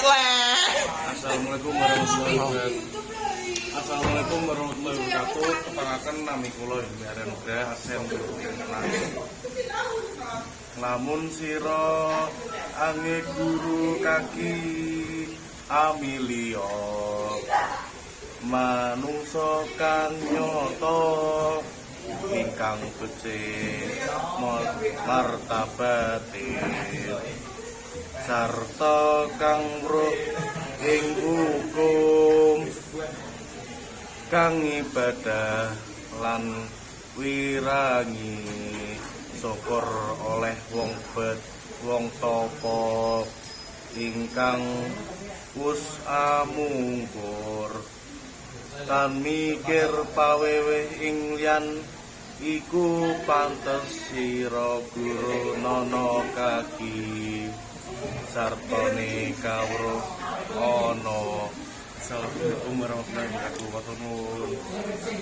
Assalamualaikum warahmatullahi wabarakatuh. Assalamualaikum warahmatullahi wabarakatuh. Kepangaken nami kula Indra Nugraha Asem Kenan. Lamun sira ange guru kaki amilio manungsa kang nyoto ingkang becik martabate sarta kang weruh ing hukum kang ibadah lan wirangi syukur oleh wong tapa ingkang wus amungkur tan mikir pawewe ing liyan iku pantes sira guru nono kaki sartane kawruh ana. Assalamualaikum warahmatullahi wabarakatuh.